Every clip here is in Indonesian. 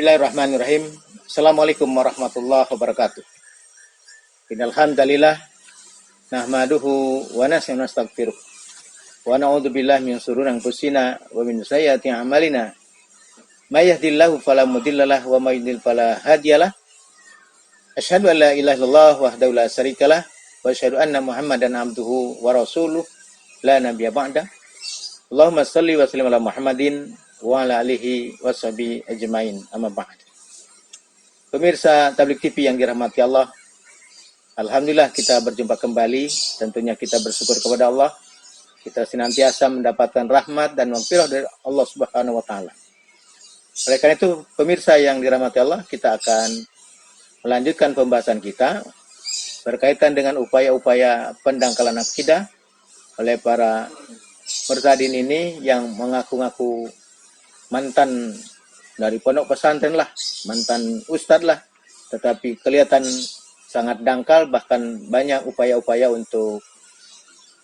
Bismillahirrahmanirrahim. Assalamualaikum warahmatullahi wabarakatuh. Innal hamdalillah nahmaduhu wa nastaghfiruh wa na'udzubillahi min shururi anfusina wa min sayyiati a'malina. May yahdihillahu fala mudhillalah wa may yudhlil fala hadiyalah. Asyhadu an la ilaha illallah wahdahu la syarikalah wa asyhadu anna Muhammadan abduhu wa rasuluh la nabiyya ba'da. Allahumma shalli wa sallim ala Muhammadin wa ala alihi wa sahbihi ajmain, amma ba'd. Pemirsa Tabligh TV yang dirahmati Allah, alhamdulillah kita berjumpa kembali. Tentunya kita bersyukur kepada Allah. Kita senantiasa mendapatkan rahmat dan maghfirah dari Allah Subhanahu wa taala. Oleh karena itu, pemirsa yang dirahmati Allah, kita akan melanjutkan pembahasan kita berkaitan dengan upaya-upaya pendangkalan akidah oleh para murtadin ini yang mengaku-ngaku mantan dari pondok pesantren lah, mantan ustadz lah, tetapi kelihatan sangat dangkal, bahkan banyak upaya-upaya untuk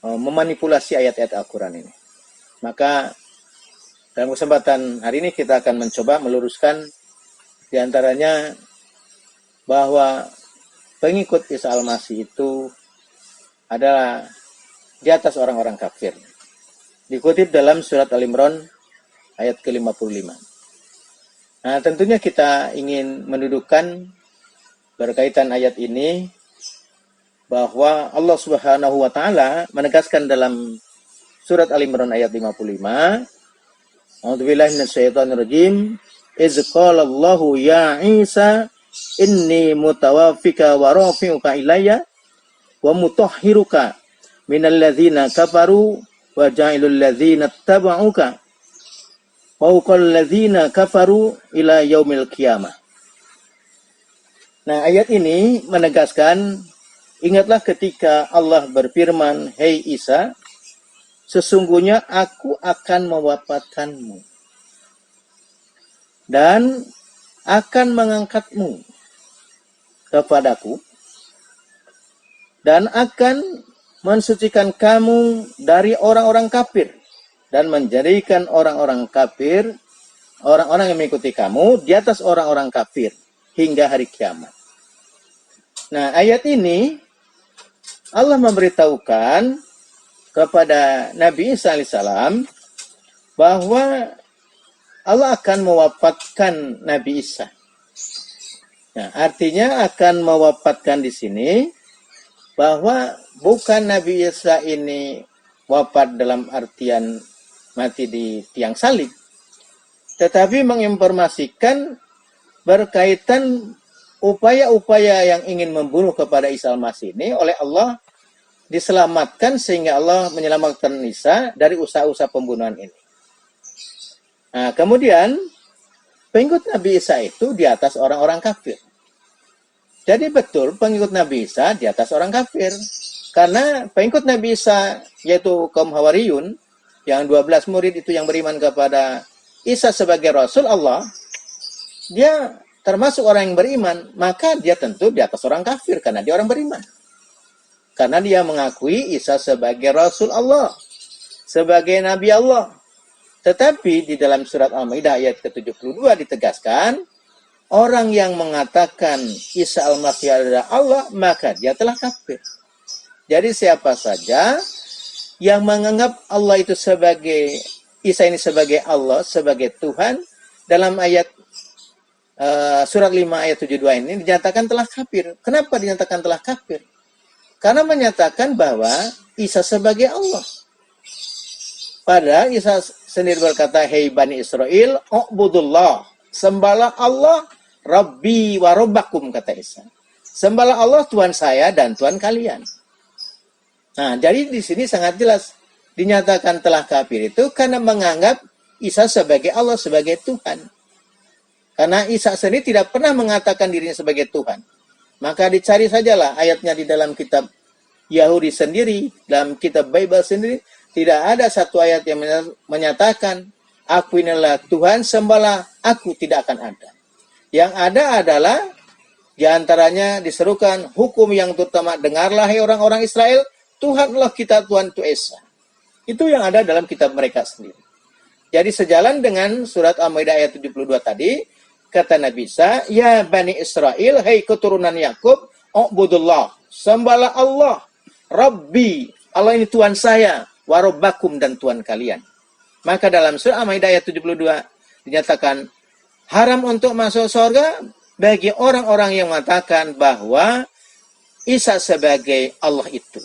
memanipulasi ayat-ayat Al-Quran ini. Maka dalam kesempatan hari ini kita akan mencoba meluruskan diantaranya bahwa pengikut Isa Al-Masih itu adalah di atas orang-orang kafir. Dikutip dalam surat Al-Imran ayat ke-55. Nah, tentunya kita ingin mendudukkan berkaitan ayat ini bahwa Allah Subhanahu wa taala menegaskan dalam surat Al-Imran ayat 55, A'udzubillahi minasyaitonir rajim, "Iz qala Allahu ya Isa inni mutawaffika wa rafi'uka ilayya wa mutahhiruka minal ladzina kafaru wa ja'ilul ladzina tabauka fawqal ladzina kafaru ila yaumil qiyamah." Nah, ayat ini menegaskan, ingatlah ketika Allah berfirman, "Hei Isa, sesungguhnya aku akan mewafatkanmu dan akan mengangkatmu kepadaku dan akan mensucikan kamu dari orang-orang kafir dan menjadikan orang-orang kafir, orang-orang yang mengikuti kamu di atas orang-orang kafir hingga hari kiamat." Nah, ayat ini Allah memberitahukan kepada Nabi Isa alaihissalam bahwa Allah akan mewafatkan Nabi Isa. Nah, artinya akan mewafatkan di sini bahwa bukan Nabi Isa ini wafat dalam artian mati di tiang salib, tetapi menginformasikan berkaitan upaya-upaya yang ingin membunuh kepada Isa Al-Masih ini oleh Allah diselamatkan, sehingga Allah menyelamatkan Isa dari usaha-usaha pembunuhan ini. Nah, kemudian pengikut Nabi Isa itu di atas orang-orang kafir. Jadi betul pengikut Nabi Isa di atas orang kafir. Karena pengikut Nabi Isa, yaitu kaum Hawariyun, yang 12 murid itu yang beriman kepada Isa sebagai Rasul Allah, dia termasuk orang yang beriman, maka dia tentu di atas orang kafir karena dia orang beriman. Karena dia mengakui Isa sebagai Rasul Allah, sebagai Nabi Allah. Tetapi di dalam surat Al-Maidah ayat ke-72 ditegaskan, orang yang mengatakan Isa Al-Masih adalah Allah, maka dia telah kafir. Jadi siapa saja yang menganggap Allah itu sebagai, Isa ini sebagai Allah, sebagai Tuhan, dalam ayat surat 5 ayat 72 ini dinyatakan telah kafir. Kenapa dinyatakan telah kafir? Karena menyatakan bahwa Isa sebagai Allah. Padahal Isa sendiri berkata, "Hei Bani Israel, u'budullah, sembahlah Allah, Rabbi wa Rabbakum," kata Isa. Sembahlah Allah, Tuhan saya dan Tuhan kalian. Nah, jadi di sini sangat jelas dinyatakan telah kafir itu karena menganggap Isa sebagai Allah, sebagai Tuhan. Karena Isa sendiri tidak pernah mengatakan dirinya sebagai Tuhan. Maka dicari sajalah ayatnya di dalam kitab Yahudi sendiri, dalam kitab Bible sendiri, tidak ada satu ayat yang menyatakan, "Aku inilah Tuhan, sembahlah aku," tidak akan ada. Yang ada adalah, diantaranya diserukan hukum yang terutama, "Dengarlah hai orang-orang Israel, Tuhanlah kita, Tuhan itu Esa." Itu yang ada dalam kitab mereka sendiri. Jadi sejalan dengan surat Al-Maidah ayat 72 tadi, kata Nabi Isa, ya Bani Israel, hai keturunan Yakub, ubudullah, sembahlah Allah, Rabbi, Allah ini Tuhan saya, warabbakum dan Tuhan kalian. Maka dalam surah Al-Maidah ayat 72 dinyatakan haram untuk masuk surga bagi orang-orang yang mengatakan bahwa Isa sebagai Allah itu.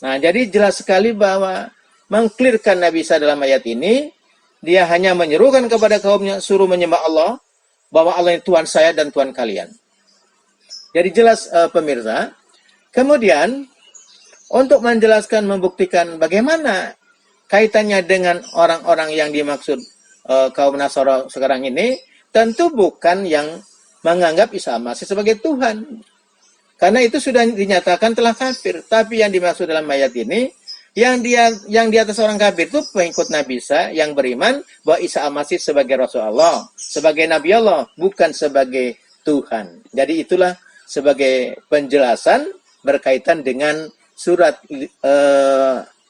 Nah, jadi jelas sekali bahwa mengklirkan Nabi Isa dalam ayat ini, dia hanya menyerukan kepada kaumnya, suruh menyembah Allah, bahwa Allah ini Tuhan saya dan Tuhan kalian. Jadi jelas pemirsa. Kemudian, untuk menjelaskan, membuktikan bagaimana kaitannya dengan orang-orang yang dimaksud kaum Nasara sekarang ini, tentu bukan yang menganggap Isa Masih sebagai Tuhan. Karena itu sudah dinyatakan telah kafir. Tapi yang dimaksud dalam ayat ini, yang di atas orang kafir itu pengikut Nabi Isa yang beriman bahwa Isa Masih sebagai Rasulullah, sebagai Nabi Allah, bukan sebagai Tuhan. Jadi itulah sebagai penjelasan berkaitan dengan surat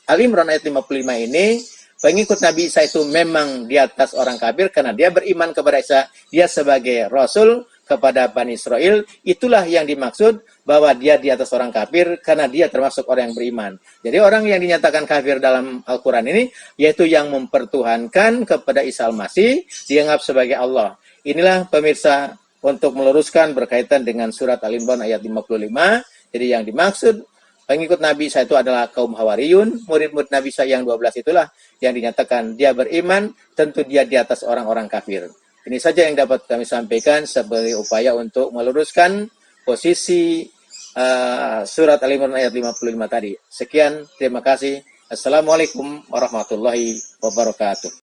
Al-Imran ayat 55 ini. Pengikut Nabi Isa itu memang di atas orang kafir karena dia beriman kepada Isa, dia sebagai Rasul kepada Bani Israel. Itulah yang dimaksud bahwa dia di atas orang kafir karena dia termasuk orang yang beriman. Jadi orang yang dinyatakan kafir dalam Al-Quran ini yaitu yang mempertuhankan kepada Isa Al-Masih, dianggap sebagai Allah. Inilah pemirsa untuk meluruskan berkaitan dengan surat Al-Imran ayat 55. Jadi yang dimaksud pengikut Nabi Isa itu adalah kaum Hawariyun, murid-murid Nabi Isa yang 12 itulah yang dinyatakan dia beriman, tentu dia di atas orang-orang kafir. Ini saja yang dapat kami sampaikan sebagai upaya untuk meluruskan posisi surat Al-Imran ayat 55 tadi. Sekian, terima kasih. Assalamualaikum warahmatullahi wabarakatuh.